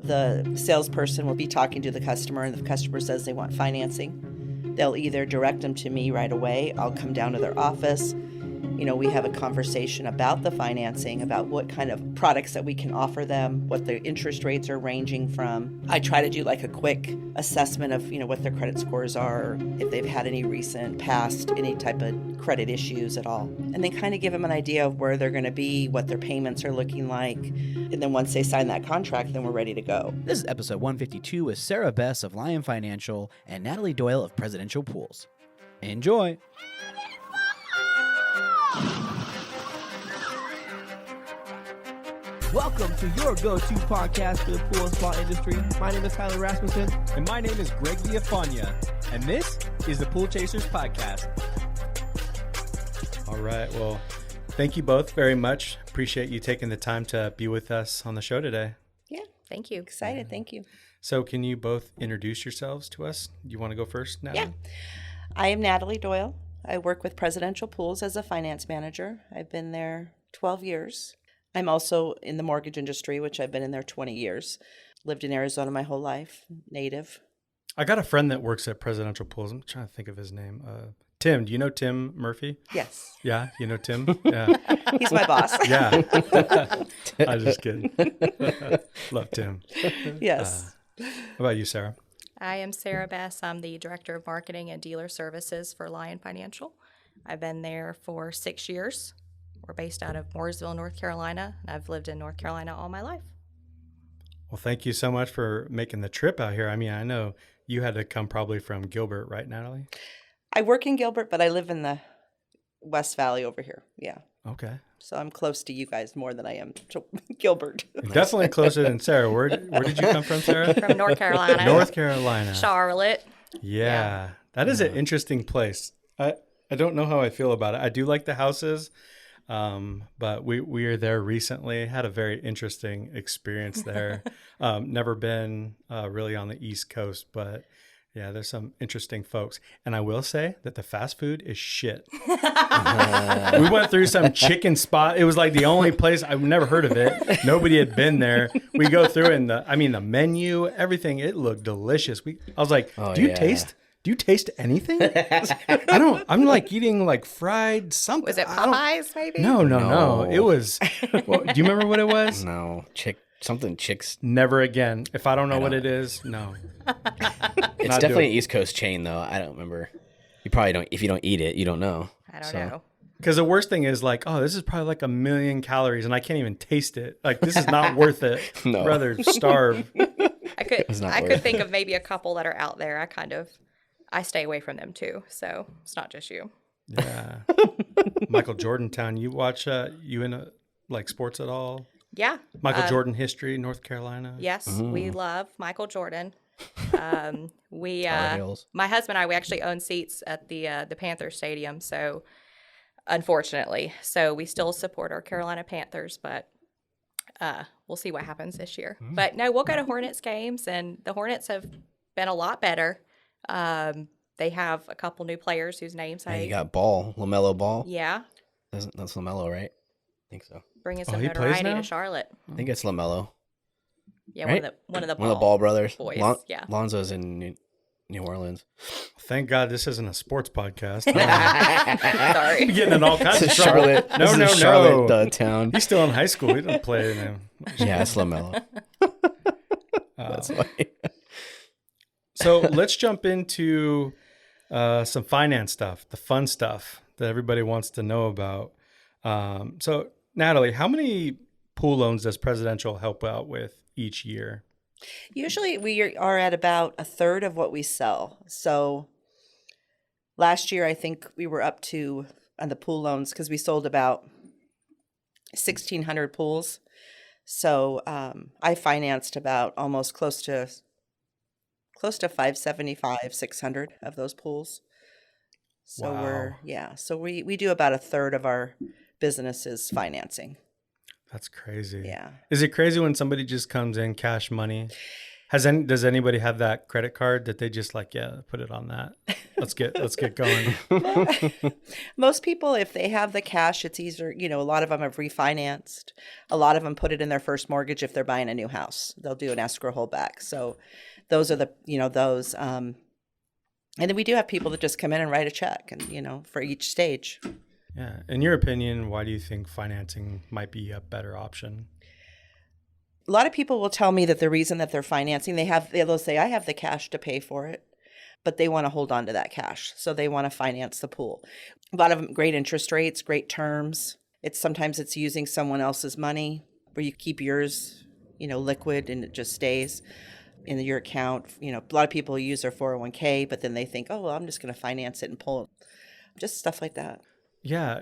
the salesperson will be talking to the customer and the customer says they want financing, they'll either direct them to me right away. I'll come down to their office. We have a conversation about the financing, about what kind of products that we can offer them, what the interest rates are ranging from. I try to do like a quick assessment of, what their credit scores are, if they've had any recent past, any type of credit issues at all. And then kind of give them an idea of where they're going to be, what their payments are looking like. And then once they sign that contract, then we're ready to go. This is episode 152 with Sarah Bess of Lyon Financial and Natalie Doyle of Presidential Pools. Enjoy. Welcome to your go-to podcast for the pool and spa industry. My name is Tyler Rasmussen. And my name is Greg Viafania. And this is the Pool Chasers Podcast. All right. Well, thank you both very much. Appreciate you taking the time to be with us on the show today. Yeah. Thank you. Excited. Thank you. So can you both introduce yourselves to us? You want to go first, Natalie? Yeah. I am Natalie Doyle. I work with Presidential Pools as a finance manager. I've been there 12 years. I'm also in the mortgage industry, which I've been in there 20 years. Lived in Arizona my whole life, native. I got a friend that works at Presidential Pools. I'm trying to think of his name. Tim. Do you know Tim Murphy? Yes. Yeah, you know Tim? Yeah. He's my boss. Yeah. I was just kidding. Love Tim. Yes. How about you, Sarah? I am Sarah Bess. I'm the Director of Marketing and Dealer Services for Lyon Financial. I've been there for 6 years. We're based out of Mooresville, North Carolina. I've lived in North Carolina all my life. Well, thank you so much for making the trip out here. I mean, I know you had to come probably from Gilbert, right, Natalie? I work in Gilbert, but I live in the West Valley over here. Yeah. Okay. So I'm close to you guys more than I am to Gilbert. Definitely closer than Sarah. Where did you come from, Sarah? From North Carolina. North Carolina. Charlotte. Yeah. That is an interesting place. I don't know how I feel about it. I do like the houses. But we are there recently, had a very interesting experience there. Never been really on the East Coast, but yeah, there's some interesting folks. And I will say that the fast food is shit. We went through some chicken spot. It was like the only place, I've never heard of it. Nobody had been there. We go through and the menu, everything, it looked delicious. I was like, do you taste anything? I'm like eating like fried something. Was it Popeyes maybe? No. It was, well, do you remember what it was? No, chicks. Never again. If I don't know what it is, no. It's definitely an East Coast chain though. I don't remember. You probably don't, if you don't eat it, you don't know. I don't know. Because the worst thing is like, oh, this is probably like 1 million calories and I can't even taste it. Like, this is not worth it. No. I'd rather starve. I could think of maybe a couple that are out there. I stay away from them too. So it's not just you. Yeah. Michael Jordan Town. You watch, you into like sports at all? Yeah. Michael Jordan history, North Carolina. Yes, we love Michael Jordan. My husband and I, we actually own seats at the Panther Stadium. So unfortunately, we still support our Carolina Panthers, but we'll see what happens this year. But no, we'll go to Hornets games, and the Hornets have been a lot better. They have a couple new players whose names you got LaMelo Ball. Yeah. That's LaMelo, right? I think so. Bringing some notoriety to Charlotte. I think it's LaMelo. Yeah, right? one of the Ball brothers. Boys. Yeah. Lonzo's in New Orleans. Thank God this isn't a sports podcast. Sorry. Getting in all kinds of trouble. Charlotte. No. Charlotte town. He's still in high school. He doesn't play now. Yeah, it's LaMelo. That's funny. So let's jump into some finance stuff, the fun stuff that everybody wants to know about. So Natalie, how many pool loans does Presidential help out with each year? Usually we are at about a third of what we sell. So last year, I think we were up to, on the pool loans, because we sold about 1,600 pools. So I financed about almost close to 575, 600 of those pools. So Wow. So we do about a third of our business is financing. That's crazy. Yeah. Is it crazy when somebody just comes in cash money? Does anybody have that credit card that they just like, yeah, put it on that. Let's get going. Most people, if they have the cash, it's easier. A lot of them have refinanced. A lot of them put it in their first mortgage if they're buying a new house. They'll do an escrow holdback. So those are those. And then we do have people that just come in and write a check and, for each stage. Yeah. In your opinion, why do you think financing might be a better option? A lot of people will tell me that the reason that they're financing, they'll say, I have the cash to pay for it, but they want to hold on to that cash. So they want to finance the pool. A lot of them, great interest rates, great terms. Sometimes it's using someone else's money where you keep yours, liquid and it just stays in your account. A lot of people use their 401k, but then they think, oh, well, I'm just going to finance it and pull just stuff like that. Yeah.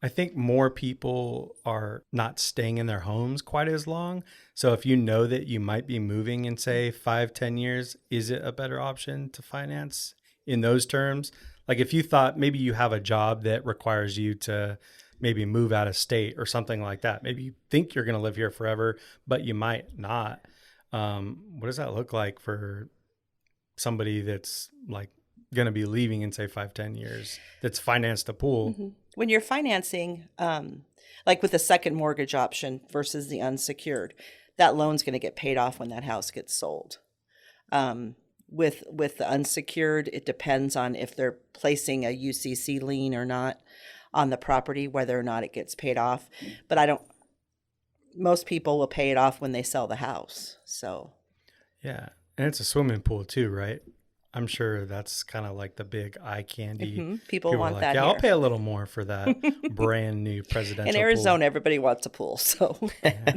I think more people are not staying in their homes quite as long. So if you know that you might be moving in, say, 5-10 years, is it a better option to finance in those terms? Like if you thought maybe you have a job that requires you to maybe move out of state or something like that. Maybe you think you're going to live here forever, but you might not. What does that look like for somebody that's like going to be leaving in, say, 5-10 years that's financed a pool? Mm-hmm. When you're financing, like with the second mortgage option versus the unsecured, that loan's going to get paid off when that house gets sold. With the unsecured, it depends on if they're placing a UCC lien or not on the property, whether or not it gets paid off. But most people will pay it off when they sell the house. So, yeah. And it's a swimming pool too, right? I'm sure that's kind of like the big eye candy. Mm-hmm. People want like, that. Yeah, here. I'll pay a little more for that brand new presidential In Arizona, pool. Everybody wants a pool. So, Yeah.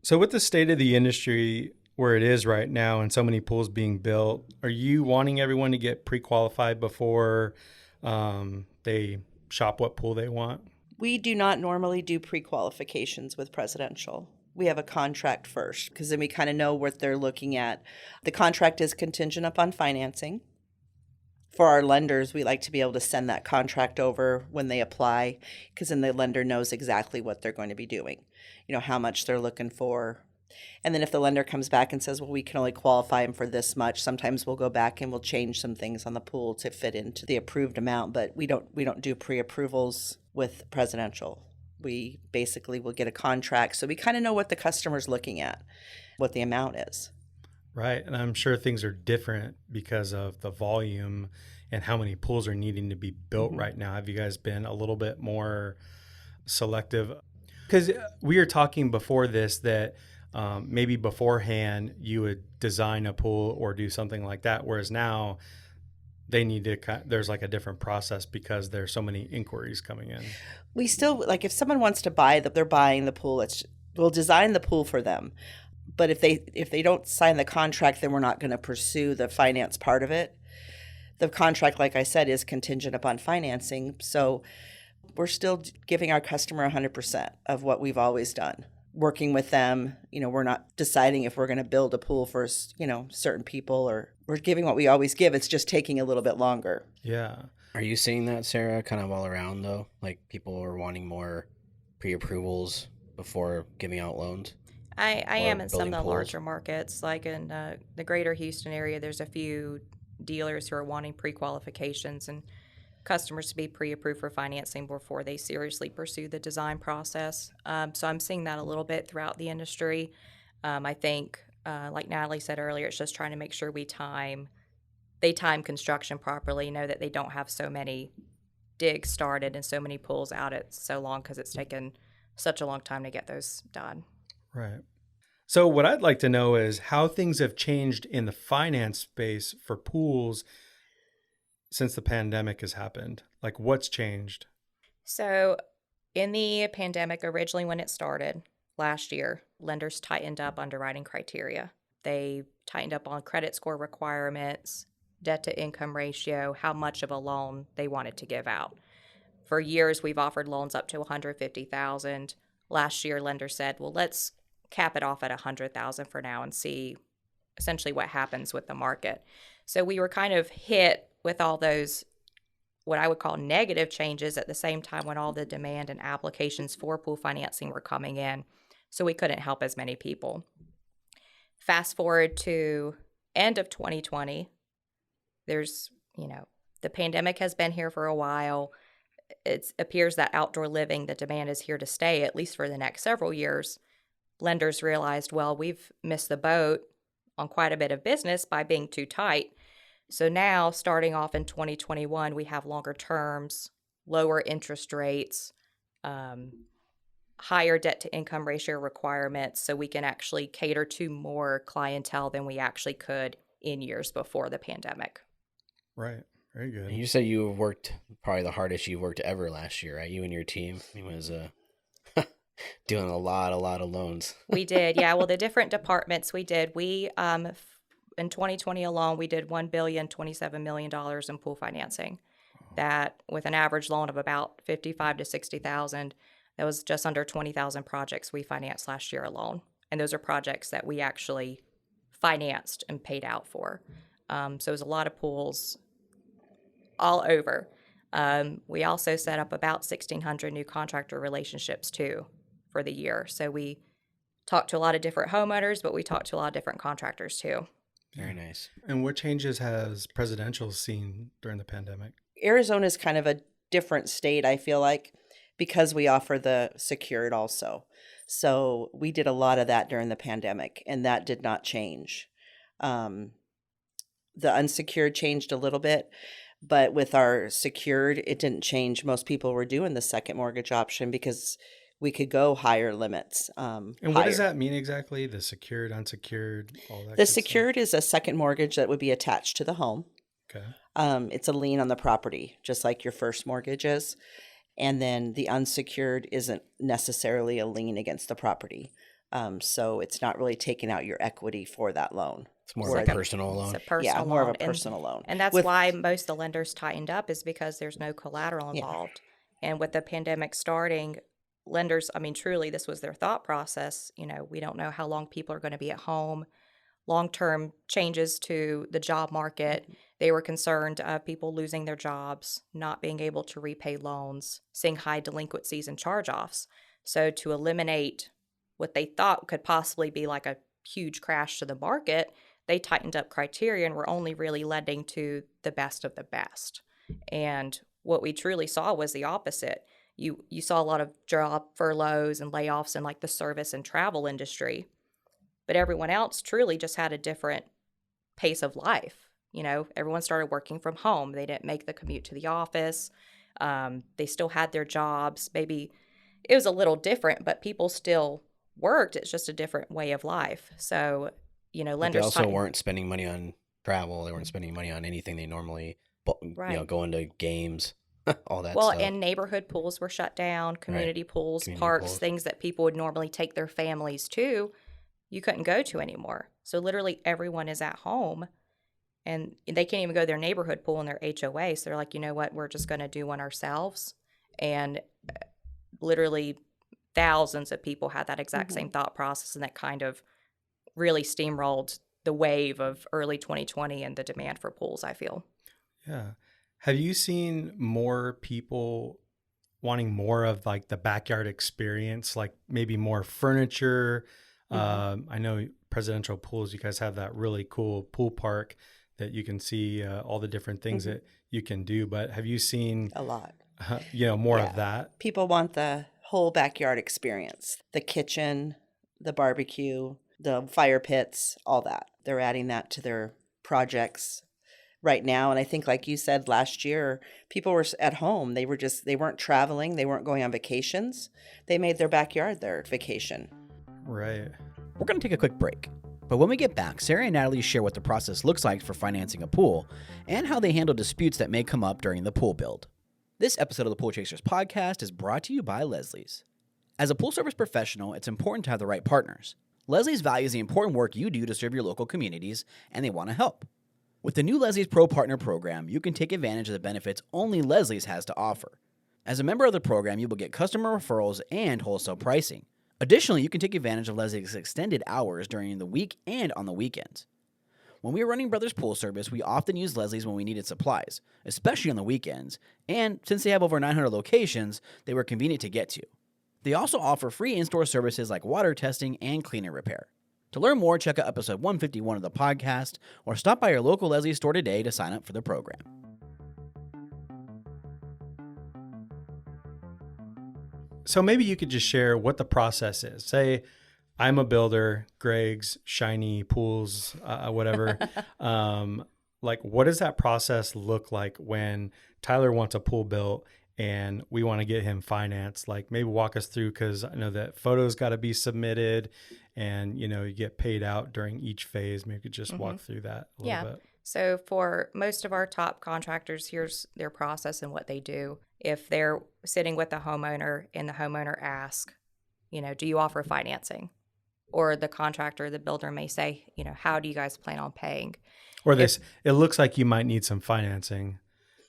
So with the state of the industry where it is right now and so many pools being built, are you wanting everyone to get pre-qualified before they shop what pool they want? We do not normally do pre-qualifications with presidential. We have a contract first because then we kind of know what they're looking at. The contract is contingent upon financing. For our lenders, we like to be able to send that contract over when they apply because then the lender knows exactly what they're going to be doing, how much they're looking for. And then if the lender comes back and says, well, we can only qualify them for this much, sometimes we'll go back and we'll change some things on the pool to fit into the approved amount, but we don't do pre-approvals with presidential. We basically will get a contract. So we kind of know what the customer's looking at, what the amount is. Right. And I'm sure things are different because of the volume and how many pools are needing to be built right now. Have you guys been a little bit more selective? Because we were talking before this that maybe beforehand you would design a pool or do something like that, whereas now they need to, there's like a different process because there's so many inquiries coming in. We still, like if someone wants to buy they're buying the pool, we'll design the pool for them. But if they don't sign the contract, then we're not going to pursue the finance part of it. The contract, like I said, is contingent upon financing. So we're still giving our customer 100% of what we've always done. Working with them, we're not deciding if we're going to build a pool for, certain people, or we're giving what we always give. It's just taking a little bit longer. Yeah. Are you seeing that, Sarah, kind of all around, though? Like people are wanting more pre-approvals before giving out loans? I am in some of the pools? larger markets. Like in the greater Houston area, there's a few dealers who are wanting pre-qualifications and customers to be pre-approved for financing before they seriously pursue the design process. So I'm seeing that a little bit throughout the industry. I think, like Natalie said earlier, it's just trying to make sure they time construction properly, know that they don't have so many digs started and so many pools out at so long because it's taken such a long time to get those done. Right. So what I'd like to know is how things have changed in the finance space for pools since the pandemic has happened. Like what's changed? So in the pandemic, originally when it started last year, lenders tightened up underwriting criteria. They tightened up on credit score requirements, debt to income ratio, how much of a loan they wanted to give out. For years, we've offered loans up to $150,000. Last year, lenders said, well, let's cap it off at $100,000 for now and see essentially what happens with the market. So we were kind of hit with all those, what I would call negative changes at the same time when all the demand and applications for pool financing were coming in. So we couldn't help as many people. Fast forward to end of 2020, there's, the pandemic has been here for a while. It appears that outdoor living, the demand is here to stay, at least for the next several years. Lenders realized, well, we've missed the boat on quite a bit of business by being too tight. So now, starting off in 2021, we have longer terms, lower interest rates, higher debt-to-income ratio requirements, so we can actually cater to more clientele than we actually could in years before the pandemic. Right. Very good. And you said you worked probably the hardest you've worked ever last year, right? You and your team. It was doing a lot of loans. We did, yeah. Well, the different departments we did. We in 2020 alone, we did $1.027 billion in pool financing. That with an average loan of about $55,000 to $60,000. That was just under 20,000 projects we financed last year alone, and those are projects that we actually financed and paid out for. So it was a lot of pools all over. We also set up about 1,600 new contractor relationships too for the year. So we talked to a lot of different homeowners, but we talked to a lot of different contractors too. Very nice. And what changes has Presidential seen during the pandemic? Arizona is kind of a different state, I feel like, because we offer the secured also. So we did a lot of that during the pandemic, and that did not change. The unsecured changed a little bit, but with our secured, it didn't change. Most people were doing the second mortgage option because we could go higher limits. And what does that mean exactly? The secured, unsecured, all that? The secured is a second mortgage that would be attached to the home. Okay. It's a lien on the property, just like your first mortgage is. And then the unsecured isn't necessarily a lien against the property. So it's not really taking out your equity for that loan. It's more of a personal loan. It's a personal Yeah, more loan. of a personal loan. And that's why most of the lenders tightened up, is because there's no collateral involved. And with the pandemic starting, lenders, truly, this was their thought process. We don't know how long people are going to be at home. Long-term changes to the job market. They were concerned of people losing their jobs, not being able to repay loans, seeing high delinquencies and charge-offs. So to eliminate what they thought could possibly be like a huge crash to the market, they tightened up criteria and were only really lending to the best of the best. And what we truly saw was the opposite. You saw a lot of job furloughs and layoffs in like the service and travel industry. But everyone else truly just had a different pace of life. Everyone started working from home. They didn't make the commute to the office. They still had their jobs. Maybe it was a little different, but people still worked. It's just a different way of life. So, lenders. They also weren't spending money on travel. They weren't spending money on anything they normally, going to games, all that stuff. And neighborhood pools were shut down, community pools, parks, things that people would normally take their families to, you couldn't go to anymore. So literally everyone is at home, and they can't even go to their neighborhood pool in their HOA. So they're like, you know what, we're just going to do one ourselves. And literally thousands of people had that exact same thought process, and that kind of really steamrolled the wave of early 2020 and the demand for pools, I feel. Yeah. Have you seen more people wanting more of like the backyard experience, like maybe more furniture? I know Presidential Pools, you guys have that really cool pool park that you can see all the different things that you can do. But have you seen A lot. More of that? People want the whole backyard experience, the kitchen, the barbecue, the fire pits, all that. They're adding that to their projects right now. And I think, like you said, last year, people were at home. They weren't traveling. They weren't going on vacations. They made their backyard their vacation. Right. We're going to take a quick break. But when we get back, Sarah and Natalie share what the process looks like for financing a pool and how they handle disputes that may come up during the pool build. This episode of the Pool Chasers podcast is brought to you by Leslie's. As a pool service professional, it's important to have the right partners. Leslie's values the important work you do to serve your local communities, and they want to help. With the new Leslie's Pro Partner program, you can take advantage of the benefits only Leslie's has to offer. As a member of the program, you will get customer referrals and wholesale pricing. Additionally, you can take advantage of Leslie's extended hours during the week and on the weekends. When we were running Brothers Pool Service, we often used Leslie's when we needed supplies, especially on the weekends, and since they have over 900 locations, they were convenient to get to. They also offer free in-store services like water testing and cleaner repair. To learn more, check out episode 151 of the podcast or stop by your local Leslie store today to sign up for the program. So maybe you could just share what the process is. Say I'm a builder, Greg's shiny pools, whatever. Like, what does that process look like when Tyler wants a pool built and we want to get him financed? Like, maybe walk us through, because I know that photos got to be submitted and, you get paid out during each phase. Maybe you could just walk through that a little bit. So for most of our top contractors, here's their process and what they do. If they're sitting with the homeowner and the homeowner asks, do you offer financing? Or the contractor, the builder may say, how do you guys plan on paying? Or it looks like you might need some financing.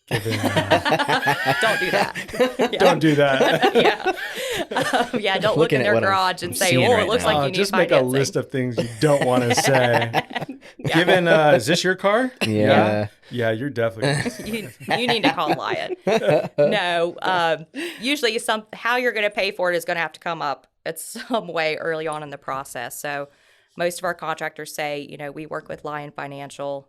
Don't do that. Don't do that. Don't look in their garage and say, it looks like you need just financing. Just make a list of things you don't want to say. Given, is this your car? Yeah. Yeah, you're definitely. you need to call Lyon. No, usually how you're going to pay for it is going to have to come up at some way early on in the process. So most of our contractors say, we work with Lyon Financial.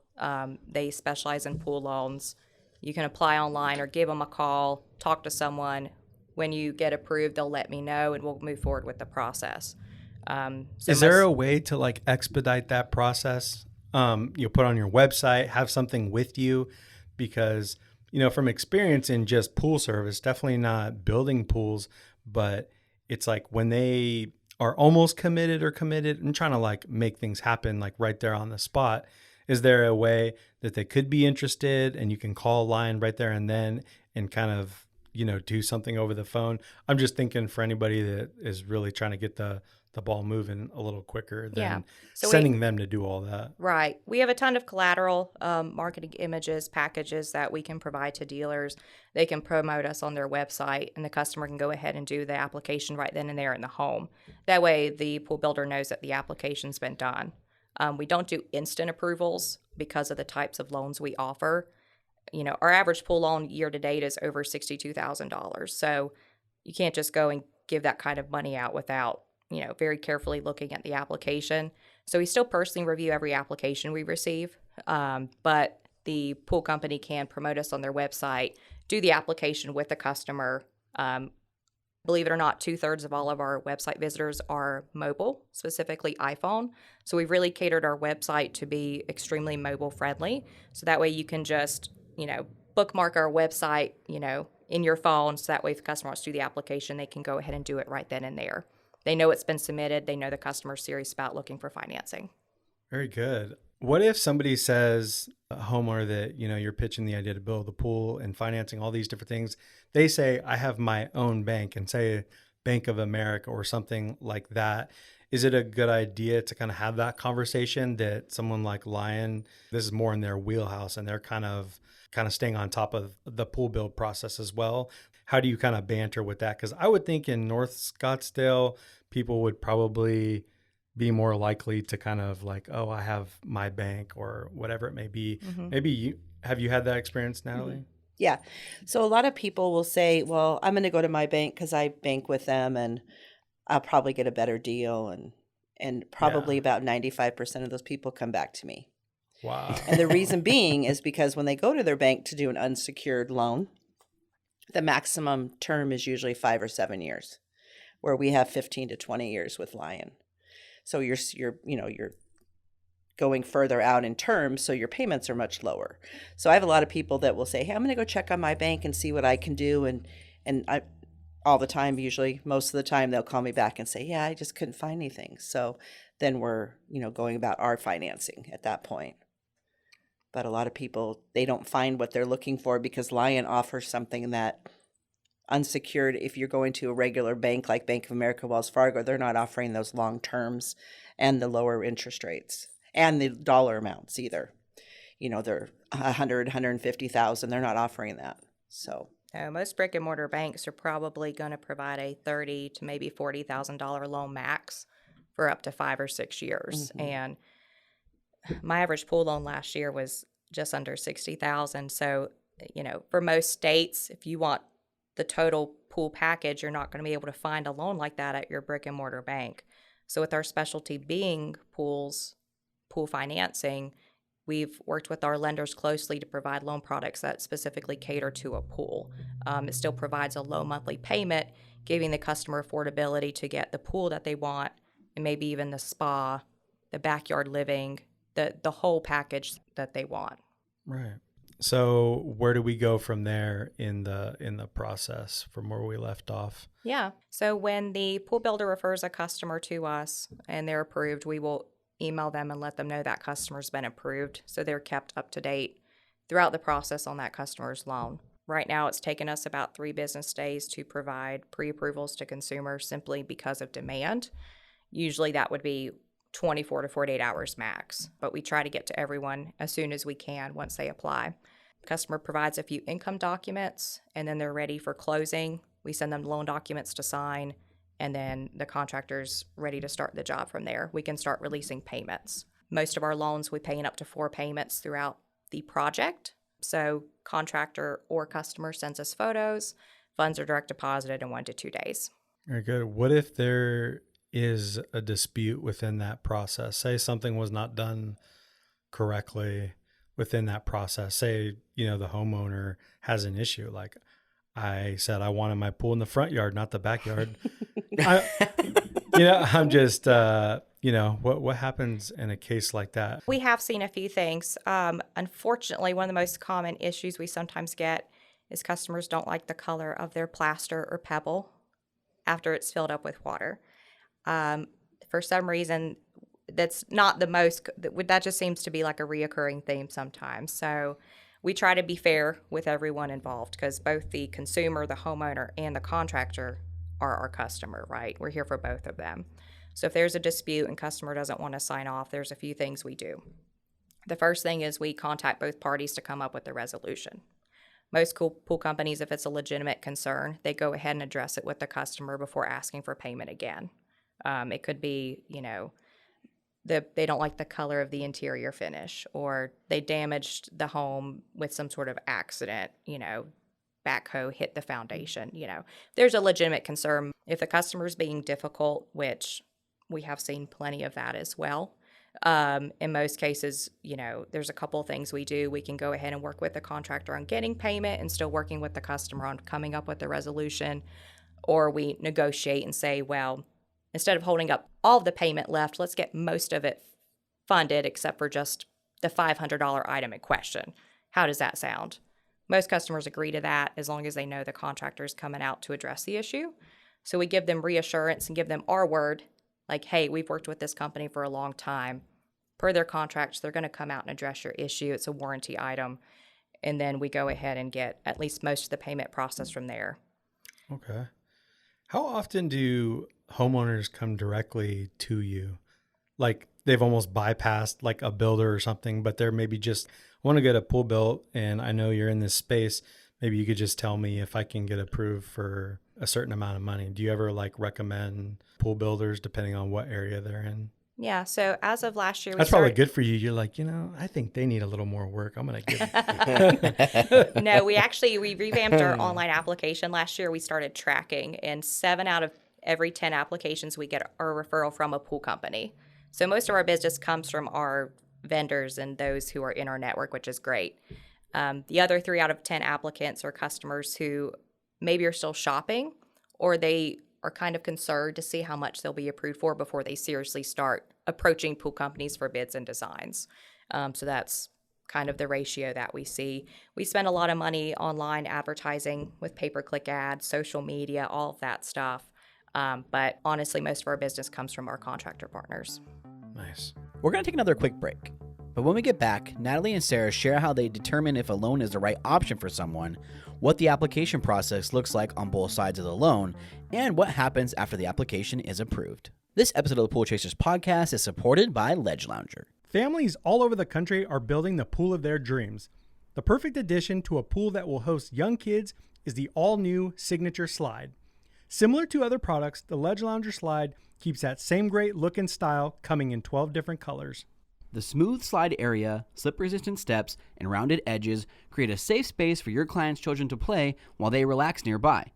They specialize in pool loans. You can apply online or give them a call, talk to someone. When you get approved, they'll let me know and we'll move forward with the process. Is there a way to expedite that process? You put on your website, have something with you, because, from experience in just pool service, definitely not building pools, but it's like when they are almost committed and trying to make things happen right there on the spot. Is there a way that they could be interested and you can call Lyon right there and then and kind of, do something over the phone? I'm just thinking for anybody that is really trying to get the ball moving a little quicker than sending them to do all that. Right. We have a ton of collateral, marketing images, packages that we can provide to dealers. They can promote us on their website and the customer can go ahead and do the application right then and there in the home. That way the pool builder knows that the application's been done. We don't do instant approvals because of the types of loans we offer. Our average pool loan year to date is over $62,000. So you can't just go and give that kind of money out without, very carefully looking at the application. So we still personally review every application we receive, but the pool company can promote us on their website, do the application with the customer. Believe it or not, 2/3 of all of our website visitors are mobile, specifically iPhone. So we've really catered our website to be extremely mobile friendly. So that way you can just, bookmark our website, in your phone. So that way if the customer wants to do the application, they can go ahead and do it right then and there. They know it's been submitted. They know the customer's serious about looking for financing. Very good. What if somebody says, a homeowner that, you're pitching the idea to build the pool and financing all these different things, they say, I have my own bank, and say Bank of America or something like that. Is it a good idea to kind of have that conversation that someone like Lyon, this is more in their wheelhouse and they're kind of staying on top of the pool build process as well? How do you kind of banter with that? Because I would think in North Scottsdale, people would probably be more likely to kind of I have my bank or whatever it may be. Mm-hmm. Maybe have you had that experience, Natalie? Mm-hmm. Yeah. So a lot of people will say, well, I'm going to go to my bank because I bank with them and I'll probably get a better deal. And probably about 95% of those people come back to me. Wow. And the reason being is because when they go to their bank to do an unsecured loan, the maximum term is usually 5 or 7 years, where we have 15 to 20 years with Lyon. So you're going further out in terms, so your payments are much lower. So I have a lot of people that will say, hey, I'm going to go check on my bank and see what I can do. And I, all the time, usually, most of the time, they'll call me back and say, yeah, I just couldn't find anything. So then we're, going about our financing at that point. But a lot of people, they don't find what they're looking for because Lyon offers something that unsecured, if you're going to a regular bank like Bank of America, Wells Fargo, they're not offering those long terms and the lower interest rates and the dollar amounts either. They're 100, 150,000. They're not offering that. So most brick and mortar banks are probably going to provide a $30,000 to maybe $40,000 loan max for up to 5 or 6 years. Mm-hmm. And my average pool loan last year was just under $60,000. So, for most states, if you want the total pool package, you're not going to be able to find a loan like that at your brick and mortar bank. So with our specialty being pools, pool financing, we've worked with our lenders closely to provide loan products that specifically cater to a pool. It still provides a low monthly payment, giving the customer affordability to get the pool that they want, and maybe even the spa, the backyard living, the whole package that they want. Right. So where do we go from there in the process from where we left off? Yeah. So when the pool builder refers a customer to us and they're approved, we will email them and let them know that customer's been approved, so they're kept up to date throughout the process on that customer's loan. Right now, it's taken us about 3 business days to provide pre-approvals to consumers simply because of demand. Usually that would be 24 to 48 hours max, but we try to get to everyone as soon as we can once they apply. The customer provides a few income documents, and then they're ready for closing. We send them loan documents to sign, and then the contractor's ready to start the job from there. We can start releasing payments. Most of our loans, we pay in up to 4 payments throughout the project. So contractor or customer sends us photos, funds are direct deposited in 1 to 2 days. Very good. What if there is a dispute within that process? Say something was not done correctly within that process. Say, the homeowner has an issue. Like I said, I wanted my pool in the front yard, not the backyard. I'm just, what happens in a case like that? We have seen a few things. Unfortunately, one of the most common issues we sometimes get is customers don't like the color of their plaster or pebble after it's filled up with water. For some reason, that's not the most, that just seems to be like a reoccurring theme sometimes. So we try to be fair with everyone involved, because both the consumer, the homeowner, and the contractor are our customer, right? We're here for both of them. So if there's a dispute and customer doesn't want to sign off, there's a few things we do. The first thing is we contact both parties to come up with a resolution. Most pool companies, if it's a legitimate concern, they go ahead and address it with the customer before asking for payment again. It could be, they don't like the color of the interior finish, or they damaged the home with some sort of accident, backhoe hit the foundation. There's a legitimate concern. If the customer's being difficult, which we have seen plenty of that as well, in most cases, there's a couple of things we do. We can go ahead and work with the contractor on getting payment and still working with the customer on coming up with a resolution, or we negotiate and say, well, instead of holding up all of the payment left, let's get most of it funded except for just the $500 item in question. How does that sound? Most customers agree to that as long as they know the contractor is coming out to address the issue. So we give them reassurance and give them our word, like, hey, we've worked with this company for a long time. Per their contracts, they're going to come out and address your issue. It's a warranty item. And then we go ahead and get at least most of the payment process from there. Okay. How often do homeowners come directly to you? Like they've almost bypassed like a builder or something, but they're maybe just want to get a pool built, and I know you're in this space. Maybe you could just tell me if I can get approved for a certain amount of money. Do you ever recommend pool builders depending on what area they're in? Yeah. So as of last year, that's probably good for you. You're like, I think they need a little more work. I'm going to give it. No, we revamped our online application last year. We started tracking, and 7 out of every 10 applications we get are a referral from a pool company. So most of our business comes from our vendors and those who are in our network, which is great. The other 3 out of 10 applicants are customers who maybe are still shopping, or they are kind of concerned to see how much they'll be approved for before they seriously start approaching pool companies for bids and designs. So that's kind of the ratio that we see. We spend a lot of money online advertising with pay-per-click ads, social media, all of that stuff. But honestly, most of our business comes from our contractor partners. Nice. We're going to take another quick break. But when we get back, Natalie and Sarah share how they determine if a loan is the right option for someone, what the application process looks like on both sides of the loan, and what happens after the application is approved. This episode of the Pool Chasers podcast is supported by Ledge Lounger. Families all over the country are building the pool of their dreams. The perfect addition to a pool that will host young kids is the all-new Signature Slide. Similar to other products, the Ledge Lounger Slide keeps that same great look and style, coming in 12 different colors. The smooth slide area, slip-resistant steps, and rounded edges create a safe space for your client's children to play while they relax nearby.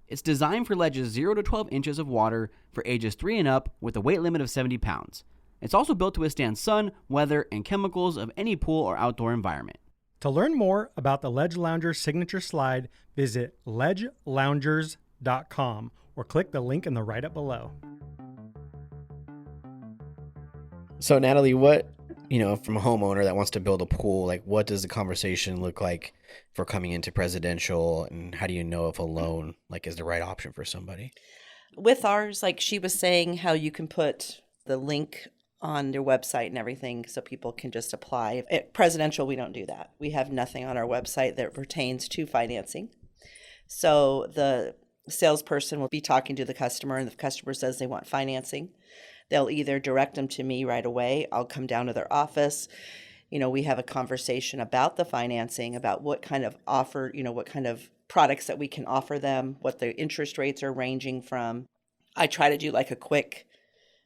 It's designed for ledges 0 to 12 inches of water for ages 3 and up with a weight limit of 70 pounds. It's also built to withstand sun, weather, and chemicals of any pool or outdoor environment. To learn more about the Ledge Lounger signature slide, visit ledgeloungers.com or click the link in the write-up below. So Natalie, what, from a homeowner that wants to build a pool, like what does the conversation look like for coming into presidential, and how do you know if a loan is the right option for somebody? With ours, like she was saying, how you can put the link on their website and everything so people can just apply. At presidential, we don't do that. We have nothing on our website that pertains to financing. So the salesperson will be talking to the customer, and if the customer says they want financing, they'll either direct them to me right away. I'll come down to their office. We have a conversation about the financing, about what kind of offer, what kind of products that we can offer them, what the interest rates are ranging from. I try to do like a quick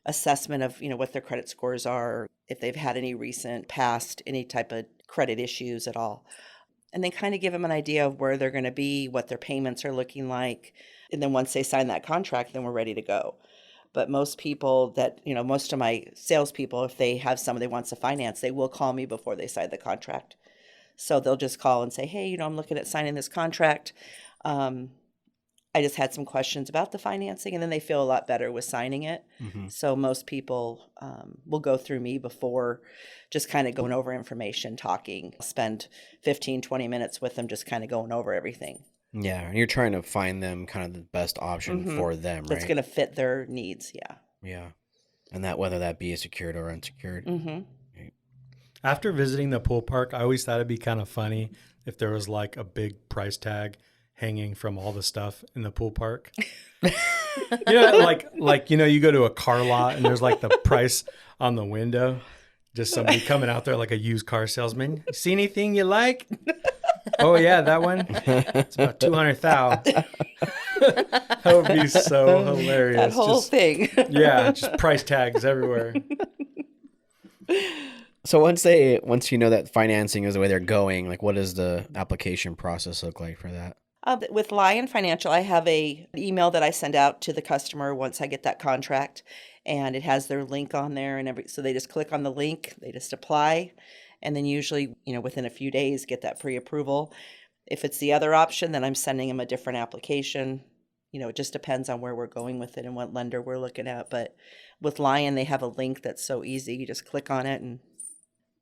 assessment of, what their credit scores are, if they've had any recent past, any type of credit issues at all. And then kind of give them an idea of where they're going to be, what their payments are looking like. And then once they sign that contract, then we're ready to go. But most people that, most of my salespeople, if they have somebody wants to finance, they will call me before they sign the contract. So they'll just call and say, hey, I'm looking at signing this contract. I just had some questions about the financing, and then they feel a lot better with signing it. Mm-hmm. So most people will go through me before just kind of going over information, talking, spend 15, 20 minutes with them, just kind of going over everything. Yeah, and you're trying to find them kind of the best option for them, right? That's going to fit their needs, yeah. Yeah, and that whether that be secured or unsecured. Mm-hmm. Right. After visiting the pool park, I always thought it'd be kind of funny if there was like a big price tag hanging from all the stuff in the pool park. You go to a car lot and there's like the price on the window. Just somebody coming out there like a used car salesman. See anything you like? Oh yeah, that one. It's about 200,000. That would be so hilarious. That whole thing. Yeah, just price tags everywhere. So once you know that financing is the way they're going, what does the application process look like for that? With Lyon Financial, I have an email that I send out to the customer once I get that contract, and it has their link on there, and so they just click on the link, they just apply, and then usually, within a few days, get that pre-approval. If it's the other option, then I'm sending them a different application. It just depends on where we're going with it and what lender we're looking at. But with Lyon, they have a link that's so easy. You just click on it and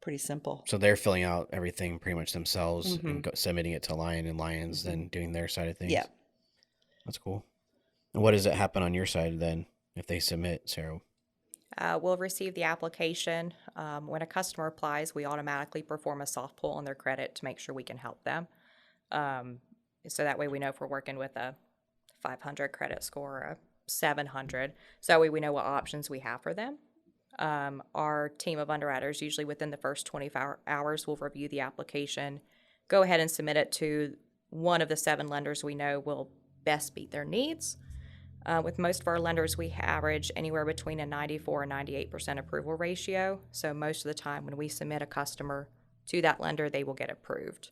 pretty simple. So they're filling out everything pretty much themselves and submitting it to Lyon, and Lyon's then doing their side of things. Yeah. That's cool. And what does it happen on your side then if they submit, Sarah? We'll receive the application. When a customer applies, we automatically perform a soft pull on their credit to make sure we can help them. So that way we know if we're working with a 500 credit score or a 700. So that way we know what options we have for them. Our team of underwriters, usually within the first 24 hours, will review the application, go ahead and submit it to one of the 7 lenders we know will best meet their needs. With most of our lenders, we average anywhere between a 94 and 98% approval ratio. So most of the time when we submit a customer to that lender, they will get approved.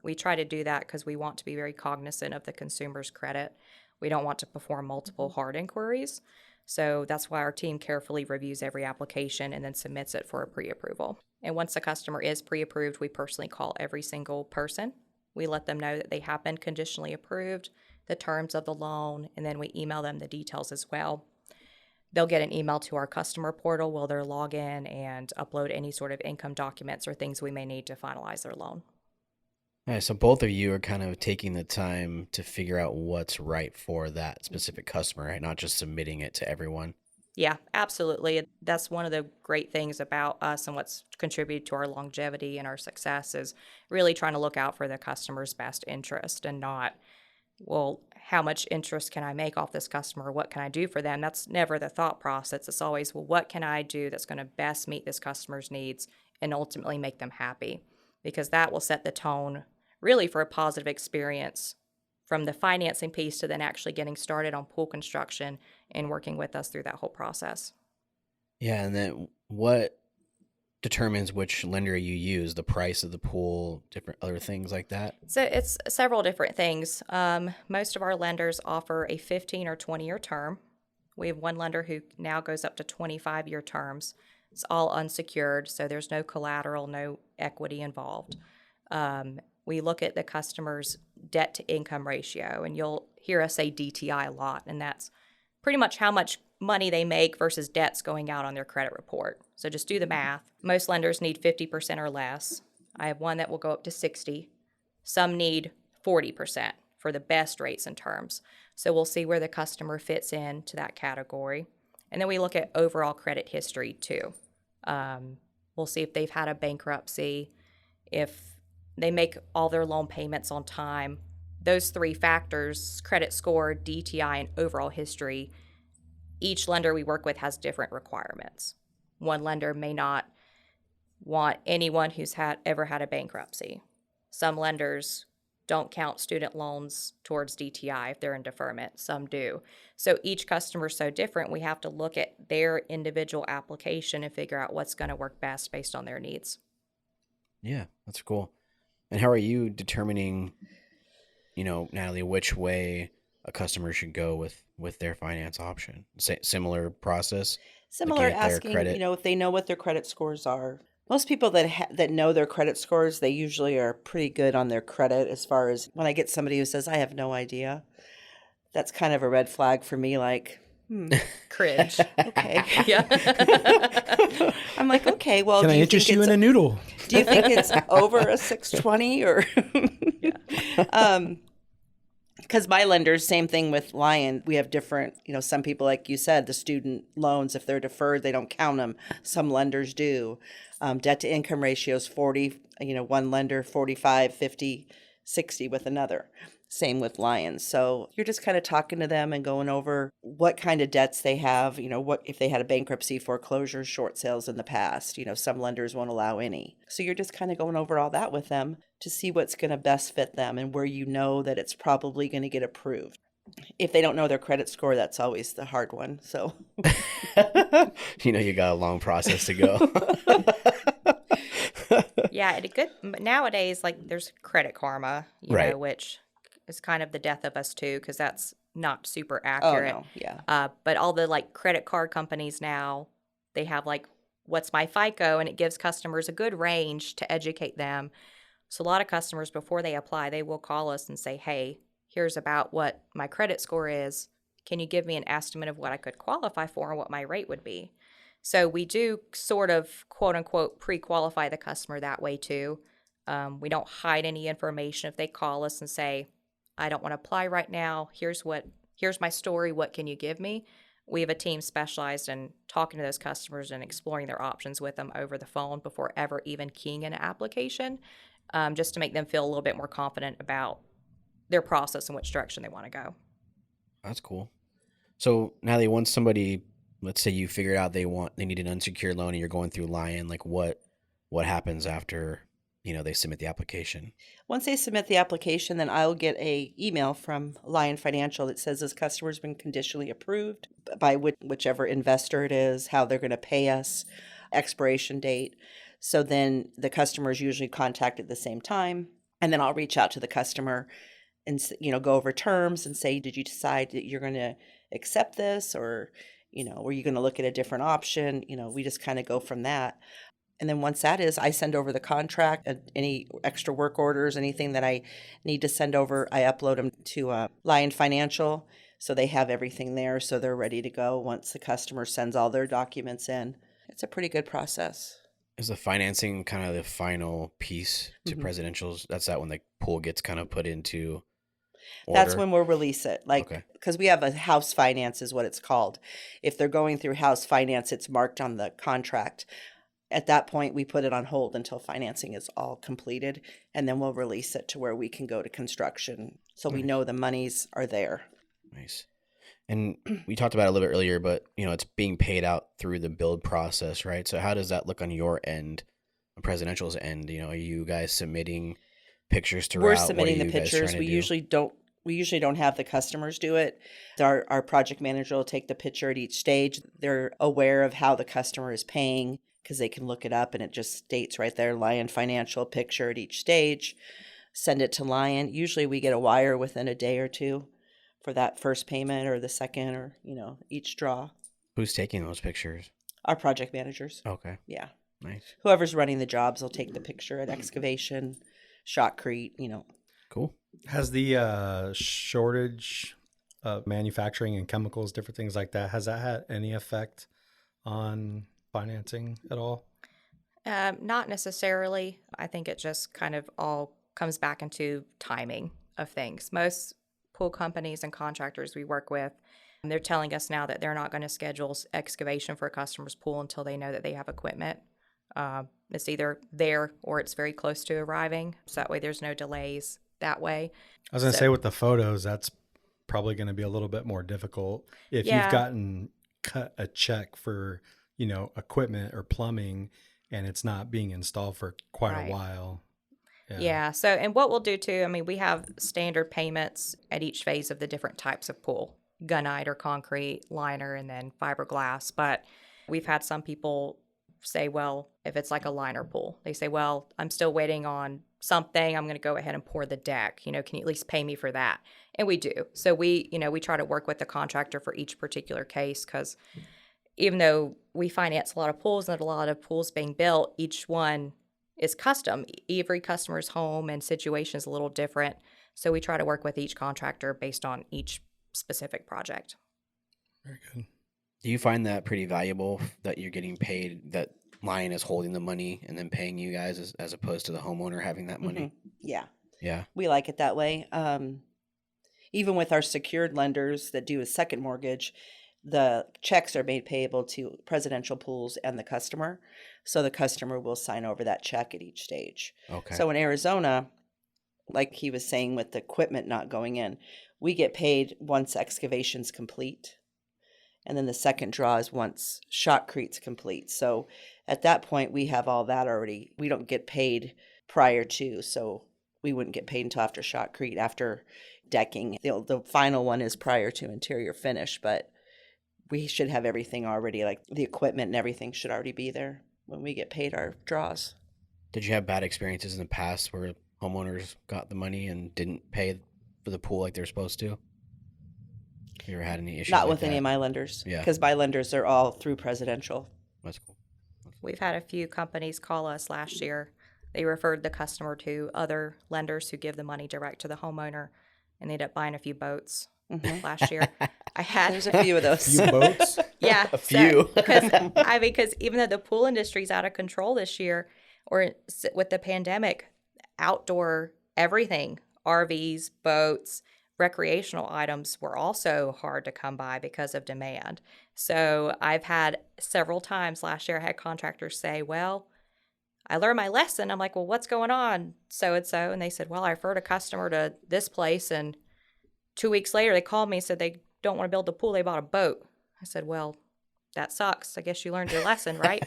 We try to do that because we want to be very cognizant of the consumer's credit. We don't want to perform multiple hard inquiries. So that's why our team carefully reviews every application and then submits it for a pre-approval. And once the customer is pre-approved, we personally call every single person. We let them know that they have been conditionally approved, the terms of the loan, and then we email them the details as well. They'll get an email to our customer portal where they'll log in and upload any sort of income documents or things we may need to finalize their loan. Yeah, so both of you are kind of taking the time to figure out what's right for that specific customer, right? Not just submitting it to everyone. Yeah, absolutely. That's one of the great things about us and what's contributed to our longevity and our success is really trying to look out for the customer's best interest and not, well, how much interest can I make off this customer? What can I do for them? That's never the thought process. It's always, well, what can I do that's going to best meet this customer's needs and ultimately make them happy? Because that will set the tone really for a positive experience from the financing piece to then actually getting started on pool construction and working with us through that whole process. Yeah, and then what determines which lender you use? The price of the pool, different other things like that? So it's several different things. Most of our lenders offer a 15 or 20-year term. We have one lender who now goes up to 25-year terms. It's all unsecured, so there's no collateral, no equity involved. We look at the customer's debt to income ratio, and you'll hear us say DTI a lot, and that's pretty much how much money they make versus debts going out on their credit report. So just do the math. Most lenders need 50% or less. I have one that will go up to 60. Some need 40% for the best rates and terms. So we'll see where the customer fits into that category. And then we look at overall credit history too. We'll see if they've had a bankruptcy, if they make all their loan payments on time. Those three factors, credit score, DTI, and overall history, each lender we work with has different requirements. One lender may not want anyone who's ever had a bankruptcy. Some lenders don't count student loans towards DTI if they're in deferment. Some do. So each customer is so different, we have to look at their individual application and figure out what's going to work best based on their needs. Yeah, that's cool. And how are you determining, Natalie, which way a customer should go with their finance option? Similar process? Similar, Looking at their asking, credit? if they know what their credit scores are. Most people that know their credit scores, they usually are pretty good on their credit. As far as when I get somebody who says, I have no idea, that's kind of a red flag for me, like, Cringe. okay. Yeah. I'm like, okay, well, Can do I you interest think you in a noodle? do you think it's over a 620 or? Because my lenders, same thing with Lyon. We have different, some people, like you said, the student loans, if they're deferred, they don't count them. Some lenders do. Debt to income ratios 40, one lender 45, 50, 60 with another. Same with Lyon. So you're just kind of talking to them and going over what kind of debts they have, what if they had a bankruptcy, foreclosures, short sales in the past. Some lenders won't allow any. So you're just kind of going over all that with them to see what's going to best fit them and where that it's probably going to get approved. If they don't know their credit score, that's always the hard one. So you got a long process to go. Yeah, nowadays, like there's Credit Karma, Right. Which is kind of the death of us too, because that's not super accurate. Oh, no. Yeah. But all the credit card companies now, they have what's my FICO, and it gives customers a good range to educate them. So a lot of customers, before they apply, they will call us and say, hey, here's about what my credit score is. Can you give me an estimate of what I could qualify for and what my rate would be? So we do sort of, quote unquote, pre-qualify the customer that way too. We don't hide any information. If they call us and say, I don't want to apply right now, here's my story, what can you give me? We have a team specialized in talking to those customers and exploring their options with them over the phone before ever even keying in an application, just to make them feel a little bit more confident about their process and which direction they want to go. That's cool. So Natalie, once somebody, let's say you figured out they need an unsecured loan and you're going through Lyon, what happens after, they submit the application? Once they submit the application, then I'll get a email from Lyon Financial that says this customer's been conditionally approved by whichever investor it is, how they're going to pay us, expiration date. So then the customer is usually contacted at the same time, and then I'll reach out to the customer and go over terms and say, did you decide that you're going to accept this, or were you going to look at a different option? We just kind of go from that. And then once that is, I send over the contract, any extra work orders, anything that I need to send over, I upload them to Lyon Financial. So they have everything there. So they're ready to go once the customer sends all their documents in. It's a pretty good process. Is the financing kind of the final piece to presidentials? That's that when the pool gets kind of put into order? That's when we'll release it. Because we have a house finance is what it's called. If they're going through house finance, it's marked on the contract. At that point, we put it on hold until financing is all completed, and then we'll release it to where we can go to construction. So we know the monies are there. Nice. And we talked about it a little bit earlier, but it's being paid out through the build process, right? So how does that look on your end, on Presidential's end? Are you guys submitting pictures throughout? We're submitting the pictures. We usually don't have the customers do it. Our project manager will take the picture at each stage. They're aware of how the customer is paying. because they can look it up and it just states right there, Lyon Financial picture at each stage. Send it to Lyon. Usually we get a wire within a day or two for that first payment or the second or, each draw. Who's taking those pictures? Our project managers. Okay. Yeah. Nice. Whoever's running the jobs will take the picture at excavation, shotcrete, Cool. Has the shortage of manufacturing and chemicals, different things like that, has that had any effect on financing at all? Not necessarily. I think it just kind of all comes back into timing of things. Most pool companies and contractors we work with, they're telling us now that they're not going to schedule excavation for a customer's pool until they know that they have equipment. It's either there or it's very close to arriving. So that way there's no delays that way. I was going to say with the photos, that's probably going to be a little bit more difficult. If you've gotten cut a check for, equipment or plumbing and it's not being installed for quite a while. Yeah. So, and what we'll do too, we have standard payments at each phase of the different types of pool, gunite or concrete, liner, and then fiberglass. But we've had some people say, well, if it's like a liner pool, they say, well, I'm still waiting on something. I'm going to go ahead and pour the deck. Can you at least pay me for that? And we do. So we try to work with the contractor for each particular case, because even though we finance a lot of pools and a lot of pools being built, each one is custom. Every customer's home and situation is a little different. So we try to work with each contractor based on each specific project. Very good. Do you find that pretty valuable that you're getting paid, that Lyon is holding the money and then paying you guys as opposed to the homeowner having that money? Mm-hmm. Yeah. Yeah. We like it that way. Even with our secured lenders that do a second mortgage, the checks are made payable to presidential pools and the customer. So the customer will sign over that check at each stage. Okay. So in Arizona, like he was saying with the equipment not going in, we get paid once excavation's complete. And then the second draw is once shotcrete's complete. So at that point, we have all that already. We don't get paid prior to, so we wouldn't get paid until after shotcrete, after decking. The final one is prior to interior finish, but we should have everything already, like the equipment and everything should already be there when we get paid our draws. Did you have bad experiences in the past where homeowners got the money and didn't pay for the pool like they're supposed to? You ever had any issues? Not with any of my lenders. Yeah. Because my lenders are all through presidential. That's cool. We've had a few companies call us last year. They referred the customer to other lenders who give the money direct to the homeowner, and they ended up buying a few boats last year. There's a few of those. Few boats? Yeah. A few. Because even though the pool industry is out of control this year, or with the pandemic, outdoor everything, RVs, boats, recreational items were also hard to come by because of demand. So I've had several times last year, I had contractors say, well, I learned my lesson. I'm like, well, what's going on? So-and-so. And they said, well, I referred a customer to this place. And 2 weeks later, they called me and said they don't want to build the pool. They bought a boat. I said, well, that sucks. I guess you learned your lesson, right?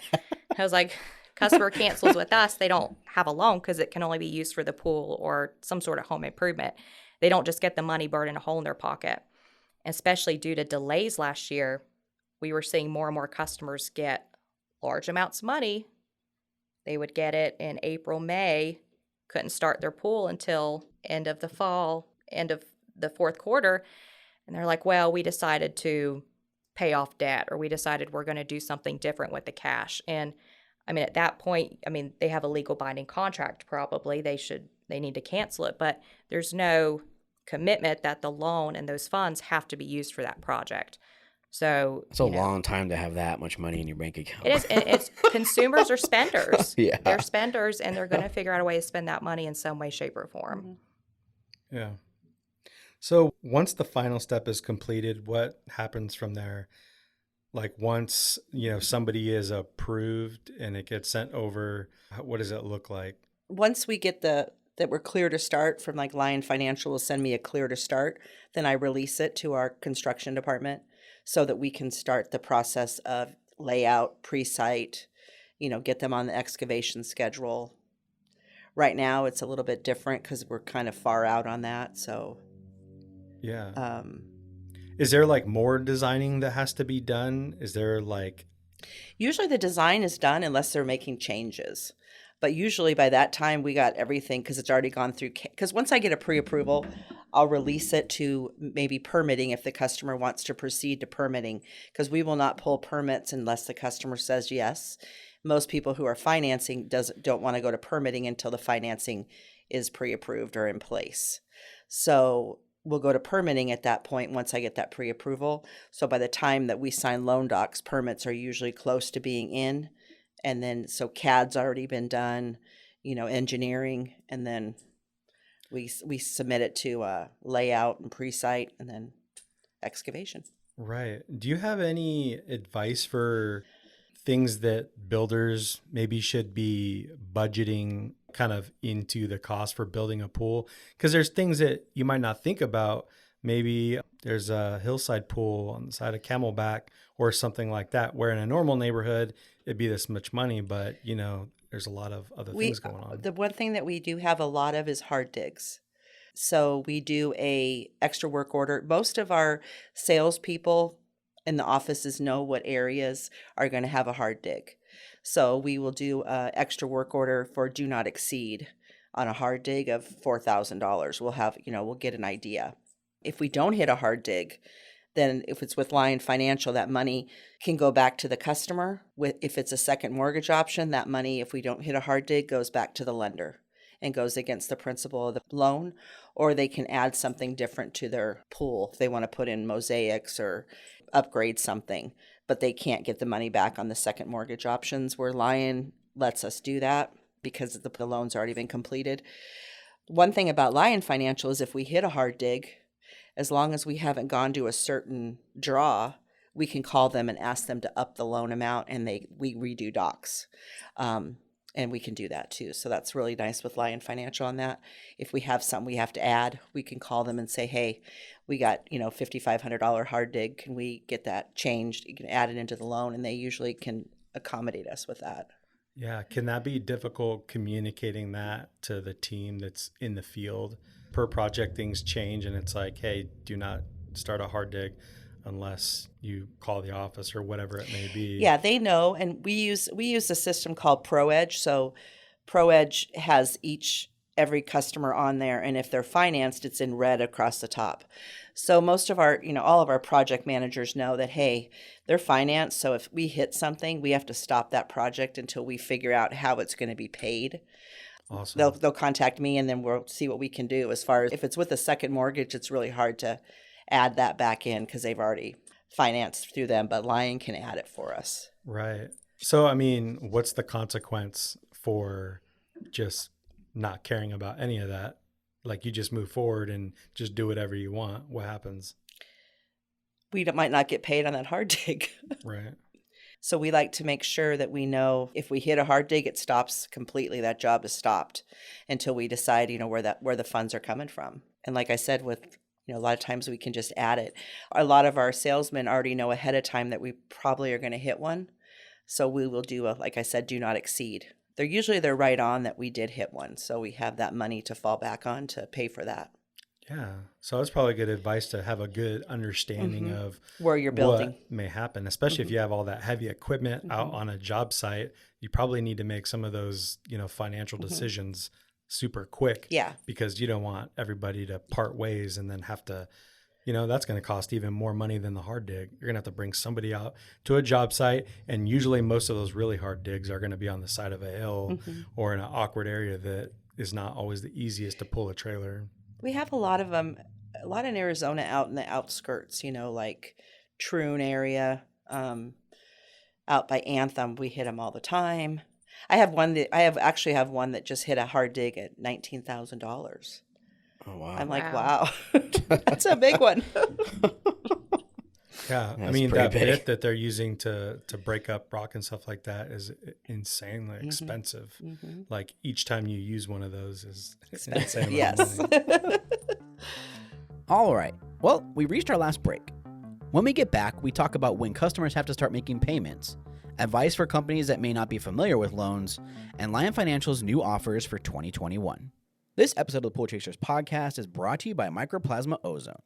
I was like, customer cancels with us. They don't have a loan because it can only be used for the pool or some sort of home improvement. They don't just get the money burning a hole in their pocket. Especially due to delays last year, we were seeing more and more customers get large amounts of money. They would get it in April, May, couldn't start their pool until end of the fall, end of the fourth quarter. And they're like, well, we decided to pay off debt, or we decided we're going to do something different with the cash. And at that point, they have a legal binding contract probably. They need to cancel it, but there's no commitment that the loan and those funds have to be used for that project. So it's a long time to have that much money in your bank account. It is, and it's consumers are spenders. Yeah. They're spenders, and they're going to figure out a way to spend that money in some way, shape, or form. Yeah. So once the final step is completed, what happens from there? Like once, somebody is approved and it gets sent over, what does it look like? Once we get that we're clear to start from, like, Lyon Financial will send me a clear to start, then I release it to our construction department so that we can start the process of layout, pre-site, get them on the excavation schedule. Right now it's a little bit different because we're kind of far out on that. So yeah. Is there like more designing that has to be done? Is there like Usually the design is done unless they're making changes. But usually by that time we got everything because it's already gone through. Because once I get a pre-approval, I'll release it to maybe permitting if the customer wants to proceed to permitting, because we will not pull permits unless the customer says yes. Most people who are financing don't want to go to permitting until the financing is pre-approved or in place. So we'll go to permitting at that point once I get that pre-approval. So by the time that we sign loan docs, permits are usually close to being in. And then, so CAD's already been done, engineering, and then we submit it to layout and pre-site, and then excavation. Right. Do you have any advice for things that builders maybe should be budgeting kind of into the cost for building a pool? Because there's things that you might not think about. Maybe there's a hillside pool on the side of Camelback or something like that, where in a normal neighborhood, it'd be this much money, but there's a lot of other things going on. The one thing that we do have a lot of is hard digs. So we do a extra work order. Most of our salespeople in the offices know what areas are going to have a hard dig. So we will do a extra work order for do not exceed on a hard dig of $4,000. We'll have, we'll get an idea. If we don't hit a hard dig, then if it's with Lyon Financial, that money can go back to the customer. If it's a second mortgage option, that money, if we don't hit a hard dig, goes back to the lender and goes against the principal of the loan, or they can add something different to their pool if they want to put in mosaics or upgrade something, but they can't get the money back on the second mortgage options, where Lyon lets us do that because the loan's already been completed. One thing about Lyon Financial is if we hit a hard dig, as long as we haven't gone to a certain draw, we can call them and ask them to up the loan amount, and we redo docs. And we can do that too. So that's really nice with Lyon Financial on that. If we have something we have to add, we can call them and say, hey, we got, $5,500 hard dig. Can we get that changed? You can add it into the loan, and they usually can accommodate us with that. Yeah. Can that be difficult communicating that to the team that's in the field? Per project, things change, and it's like, hey, do not start a hard dig unless you call the office or whatever it may be. Yeah, they know, and we use a system called ProEdge. So ProEdge has every customer on there, and if they're financed, it's in red across the top. So most of our, all of our project managers know that, hey, they're financed, so if we hit something, we have to stop that project until we figure out how it's going to be paid. Awesome. They'll contact me, and then we'll see what we can do. As far as if it's with a second mortgage, it's really hard to add that back in because they've already financed through them, but Lyon can add it for us. Right. So, what's the consequence for just not caring about any of that? Like, you just move forward and just do whatever you want. What happens? We might not get paid on that hard dig. Right. So we like to make sure that we know if we hit a hard dig, it stops completely. That job is stopped until we decide, where the funds are coming from. And like I said, with a lot of times we can just add it. A lot of our salesmen already know ahead of time that we probably are going to hit one. So we will do like I said, do not exceed. They're right on that we did hit one. So we have that money to fall back on to pay for that. Yeah. So that's probably good advice to have a good understanding of where you're building. What may happen, especially if you have all that heavy equipment out on a job site. You probably need to make some of those, financial decisions super quick. Yeah. Because you don't want everybody to part ways and then have to, that's going to cost even more money than the hard dig. You're going to have to bring somebody out to a job site. And usually most of those really hard digs are going to be on the side of a hill or in an awkward area that is not always the easiest to pull a trailer. We have a lot of them, a lot in Arizona out in the outskirts, like Troon area, out by Anthem. We hit them all the time. I have one that just hit a hard dig at $19,000. Oh, wow. I'm like, wow, that's a big one. Yeah. That's that big. bit that they're using to break up rock and stuff like that is insanely expensive. Like each time you use one of those is insane. Yes. All right. Well, we reached our last break. When we get back, we talk about when customers have to start making payments, advice for companies that may not be familiar with loans, and Lyon Financial's new offers for 2021. This episode of the Pool Chasers podcast is brought to you by Mycroplasma Ozone.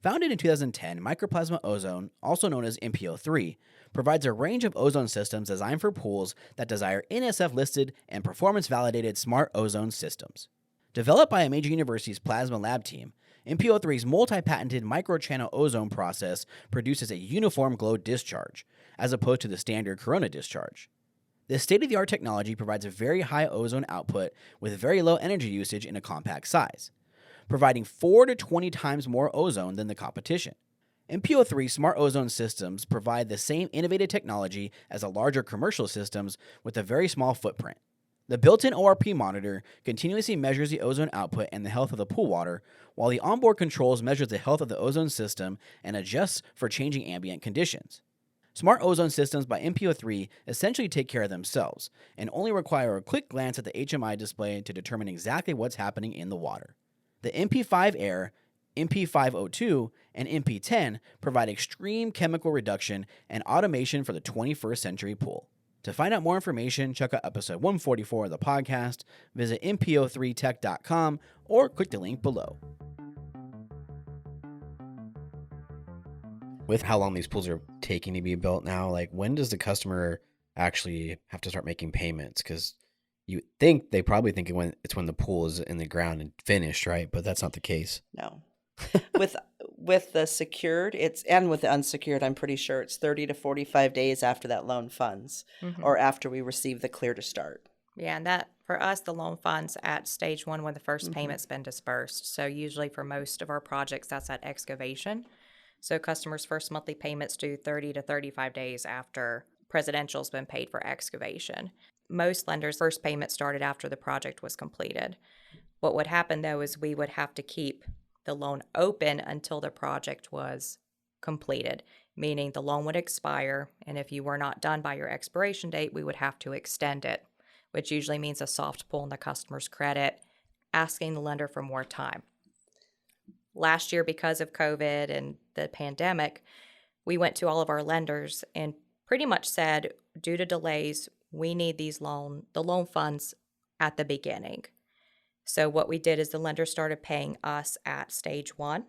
Founded in 2010, Microplasma Ozone, also known as MPO3, provides a range of ozone systems designed for pools that desire NSF-listed and performance-validated smart ozone systems. Developed by a major university's plasma lab team, MPO3's multi-patented microchannel ozone process produces a uniform glow discharge, as opposed to the standard corona discharge. This state-of-the-art technology provides a very high ozone output with very low energy usage in a compact size, providing 4 to 20 times more ozone than the competition. MPO3 smart ozone systems provide the same innovative technology as the larger commercial systems with a very small footprint. The built-in ORP monitor continuously measures the ozone output and the health of the pool water, while the onboard controls measure the health of the ozone system and adjusts for changing ambient conditions. Smart ozone systems by MPO3 essentially take care of themselves and only require a quick glance at the HMI display to determine exactly what's happening in the water. The MP5 Air, MP502, and MP10 provide extreme chemical reduction and automation for the 21st century pool. To find out more information, check out episode 144 of the podcast, visit mpo3tech.com, or click the link below. With how long these pools are taking to be built now, like when does the customer actually have to start making payments? Because you think they probably think when the pool is in the ground and finished, right? But that's not the case. No. with the secured, and with the unsecured, I'm pretty sure it's 30 to 45 days after that loan funds or after we receive the clear to start. Yeah, and that for us, the loan funds at stage 1 when the first payment's been dispersed. So usually for most of our projects, that's at excavation. So customers' first monthly payments due 30 to 35 days after presidential's been paid for excavation. Most lenders' first payment started after the project was completed. What would happen, though, is we would have to keep the loan open until the project was completed, meaning the loan would expire, and if you were not done by your expiration date, we would have to extend it, which usually means a soft pull on the customer's credit, asking the lender for more time. Last year, because of COVID and the pandemic, we went to all of our lenders and pretty much said, due to delays, we need the loan funds at the beginning. So what we did is the lender started paying us at stage 1.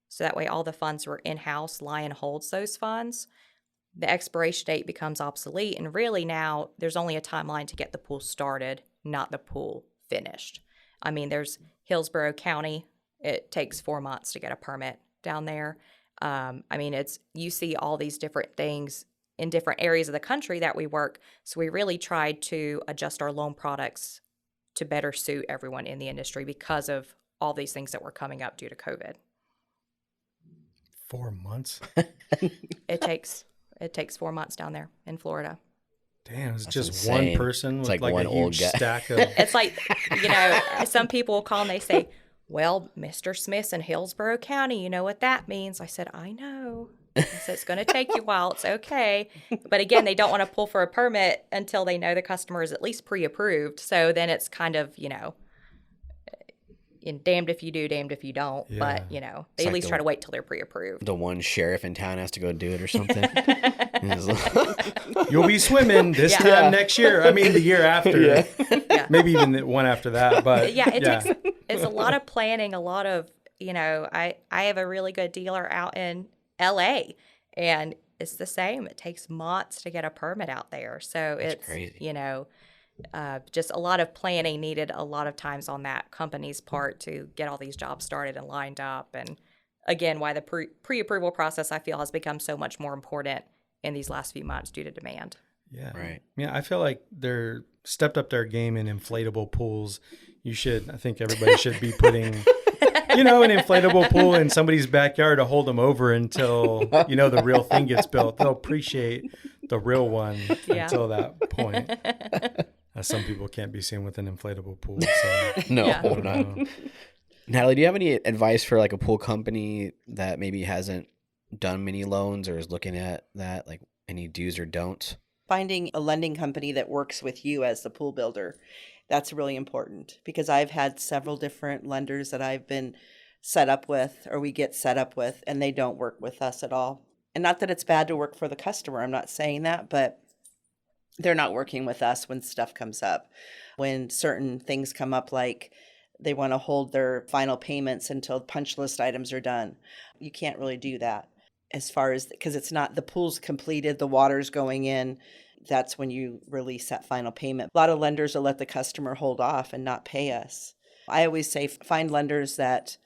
So that way all the funds were in-house. Lyon holds those funds. The expiration date becomes obsolete. And really now there's only a timeline to get the pool started, not the pool finished. I mean, there's Hillsborough County. It takes 4 months to get a permit down there. You see all these different things in different areas of the country that we work. So we really tried to adjust our loan products to better suit everyone in the industry because of all these things that were coming up due to COVID. 4 months? It takes 4 months down there in Florida. Damn, it's That's just insane. one person with like like one a old huge guy. stack of... It's like, some people will call and they say, well, Mr. Smith's in Hillsborough County, you know what that means? I said, I know. I said, it's going to take you a while. It's okay. But again, they don't want to pull for a permit until they know the customer is at least pre-approved. So then it's kind of, damned if you do, damned if you don't. Yeah. But, they like at least try to wait till they're pre-approved. The one sheriff in town has to go do it or something. You'll be swimming this time next year. I mean, the year after. Yeah. Maybe even the one after that. But It's a lot of planning, a lot of, I have a really good dealer out in LA, and it's the same. It takes months to get a permit out there. So it's crazy. just a lot of planning needed a lot of times on that company's part to get all these jobs started and lined up. And again, why the pre-approval process I feel has become so much more important in these last few months due to demand. Yeah. Right. Yeah, I feel like they're stepped up their game in inflatable pools. I think everybody should be putting, an inflatable pool in somebody's backyard to hold them over until, the real thing gets built. They'll appreciate the real one until that point. Some people can't be seen with an inflatable pool. So. No, Yeah. not. Natalie, do you have any advice for like a pool company that maybe hasn't done many loans or is looking at that, like any do's or don'ts? Finding a lending company that works with you as the pool builder, that's really important, because I've had several different lenders that I've been set up with, or we get set up with, and they don't work with us at all. And not that it's bad to work for the customer, I'm not saying that, but they're not working with us when stuff comes up. When certain things come up, like they want to hold their final payments until punch list items are done. You can't really do that as far as, because it's not, the pool's completed, the water's going in. That's when you release that final payment. A lot of lenders will let the customer hold off and not pay us. I always say find lenders that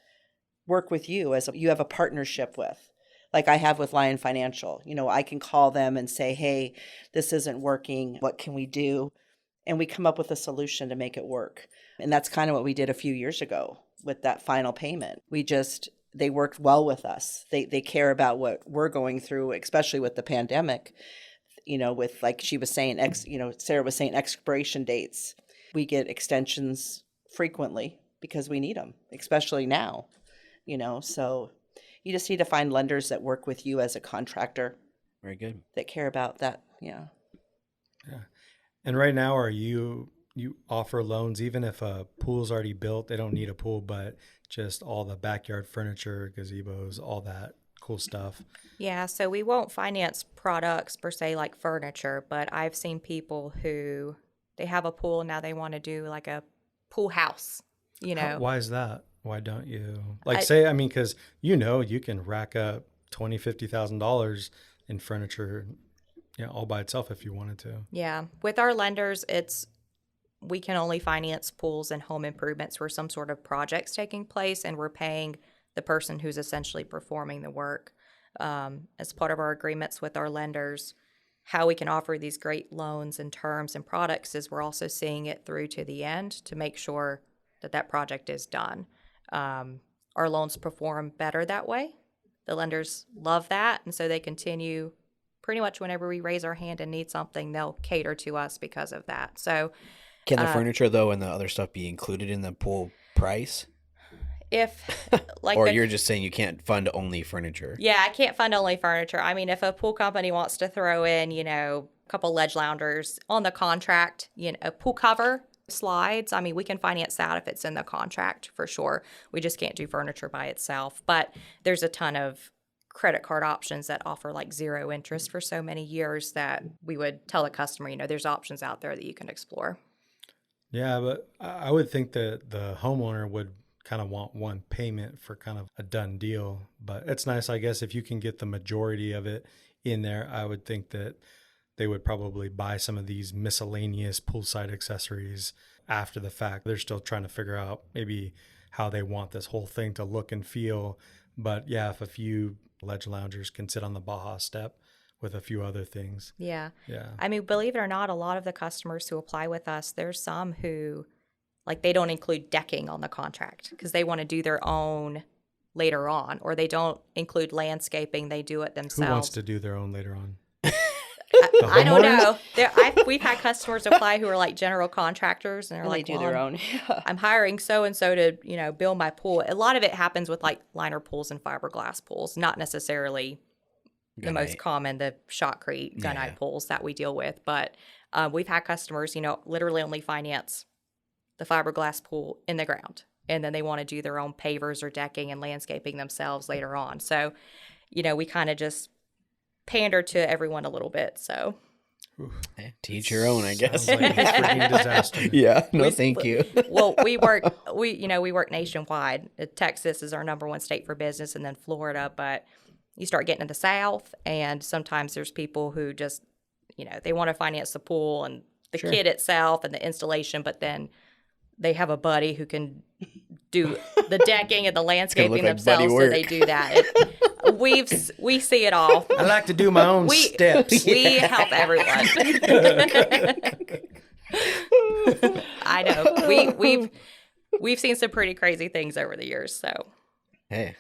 work with you as you have a partnership with. Like I have with Lyon Financial. I can call them and say, hey, this isn't working. What can we do? And we come up with a solution to make it work. And that's kind of what we did a few years ago with that final payment. They worked well with us. They care about what we're going through, especially with the pandemic, with, like she was saying, Sarah was saying, expiration dates. We get extensions frequently because we need them, especially now, so you just need to find lenders that work with you as a contractor. Very good. That care about that. Yeah. Yeah. And right now, you offer loans even if a pool's already built? They don't need a pool, but just all the backyard furniture, gazebos, all that cool stuff. Yeah, so we won't finance products per se like furniture, but I've seen people who they have a pool, now they want to do like a pool house, Why is that? Why don't you because you can rack up $20,000-$50,000 in furniture, all by itself if you wanted to. Yeah, with our lenders, we can only finance pools and home improvements where some sort of project's taking place, and we're paying the person who's essentially performing the work. As part of our agreements with our lenders, how we can offer these great loans and terms and products is we're also seeing it through to the end to make sure that project is done. Our loans perform better that way. The lenders love that, and so they continue pretty much whenever we raise our hand and need something, they'll cater to us because of that. So can the furniture, though, and the other stuff be included in the pool price? Or you're just saying you can't fund only furniture? Yeah, I can't fund only furniture. I mean, if a pool company wants to throw in, a couple ledge loungers on the contract, a pool cover, slides, I mean, we can finance that if it's in the contract for sure. We just can't do furniture by itself. But there's a ton of credit card options that offer like 0 interest for so many years that we would tell the customer, there's options out there that you can explore. Yeah, but I would think that the homeowner would kind of want one payment for kind of a done deal. But it's nice, I guess, if you can get the majority of it in there. I would think that they would probably buy some of these miscellaneous poolside accessories after the fact. They're still trying to figure out maybe how they want this whole thing to look and feel. But yeah, if a few ledge loungers can sit on the Baja step with a few other things. Yeah. Yeah. I mean, believe it or not, a lot of the customers who apply with us, there's some who, like, they don't include decking on the contract because they want to do their own later on, or they don't include landscaping. They do it themselves. Who wants to do their own later on? I don't know. We've had customers apply who are like general contractors, and they're like, they do their own. I'm hiring so-and-so to, build my pool. A lot of it happens with like liner pools and fiberglass pools, not necessarily the most common, the shotcrete gunite pools that we deal with. But we've had customers, literally only finance the fiberglass pool in the ground, and then they want to do their own pavers or decking and landscaping themselves later on. So, we kind of just pander to everyone a little bit. So to each your own, I guess. Sounds like a freaking disaster. Yeah, no, thank you. Well, we work nationwide. Texas is our number one state for business, and then Florida. But you start getting to the South, and sometimes there's people who just, they want to finance the pool and the kit itself and the installation, but then they have a buddy who can do the decking and the landscaping themselves, so they do that. We see it all. I like to do my own steps. We help everyone. I know. We've seen some pretty crazy things over the years. So, hey,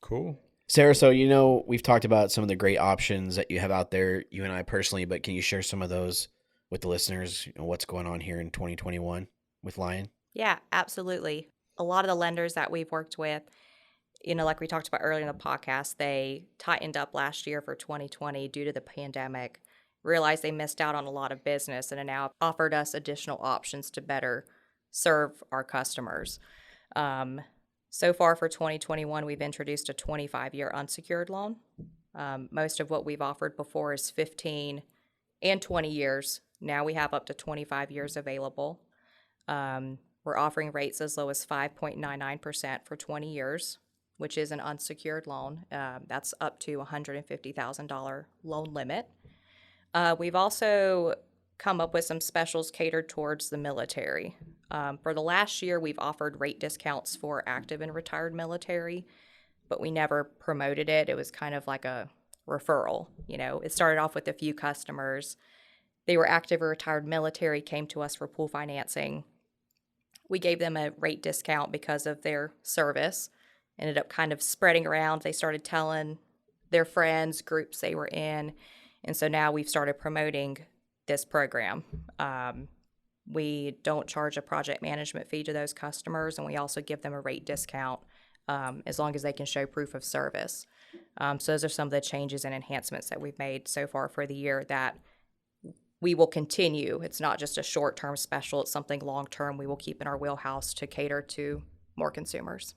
cool. Sarah, so we've talked about some of the great options that you have out there, you and I personally, but can you share some of those with the listeners? What's going on here in 2021 with Lyon? Yeah, absolutely. A lot of the lenders that we've worked with, like we talked about earlier in the podcast, they tightened up last year for 2020 due to the pandemic, realized they missed out on a lot of business, and have now offered us additional options to better serve our customers. So far for 2021, we've introduced a 25-year unsecured loan. Most of what we've offered before is 15 and 20 years. Now we have up to 25 years available. We're We're offering rates as low as 5.99% for 20 years, which is an unsecured loan. That's up to $150,000 loan limit. We've also come up with some specials catered towards the military. For the last year, we've offered rate discounts for active and retired military, but we never promoted it. It was kind of like a referral. It started off with a few customers. They were active or retired military, came to us for pool financing. We gave them a rate discount because of their service. Ended up kind of spreading around. They started telling their friends, groups they were in. And so now we've started promoting this program. We don't charge a project management fee to those customers, and we also give them a rate discount as long as they can show proof of service. So those are some of the changes and enhancements that we've made so far for the year that we will continue. It's not just a short-term special, it's something long-term we will keep in our wheelhouse to cater to more consumers.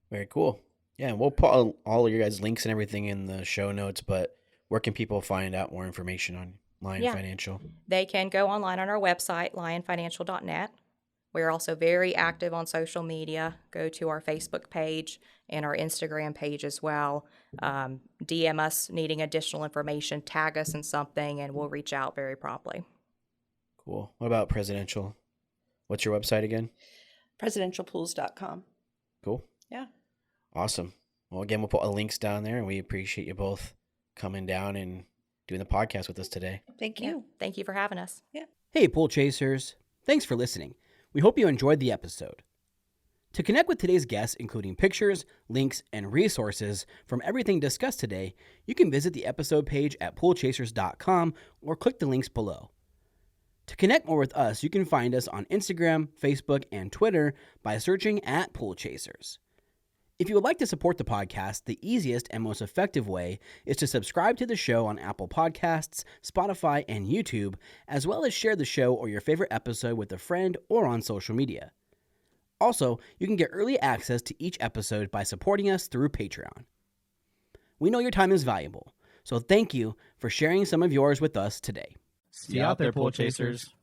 Very cool. Yeah, and we'll put all of your guys' links and everything in the show notes, but where can people find out more information on Lyon Financial? They can go online on our website, lyonfinancial.net. We're also very active on social media. Go to our Facebook page and our Instagram page as well. DM us needing additional information, tag us in something, and we'll reach out very promptly. Cool. What about Presidential? What's your website again? Presidentialpools.com. Cool. Yeah. Awesome. Well, again, we'll put the links down there, and we appreciate you both coming down and doing the podcast with us today. Thank you. Yeah. Thank you for having us. Yeah. Hey, Pool Chasers. Thanks for listening. We hope you enjoyed the episode. To connect with today's guests, including pictures, links, and resources from everything discussed today, you can visit the episode page at poolchasers.com or click the links below. To connect more with us, you can find us on Instagram, Facebook, and Twitter by searching at Pool Chasers. If you would like to support the podcast, the easiest and most effective way is to subscribe to the show on Apple Podcasts, Spotify, and YouTube, as well as share the show or your favorite episode with a friend or on social media. Also, you can get early access to each episode by supporting us through Patreon. We know your time is valuable, so thank you for sharing some of yours with us today. See you out there, Pool Chasers.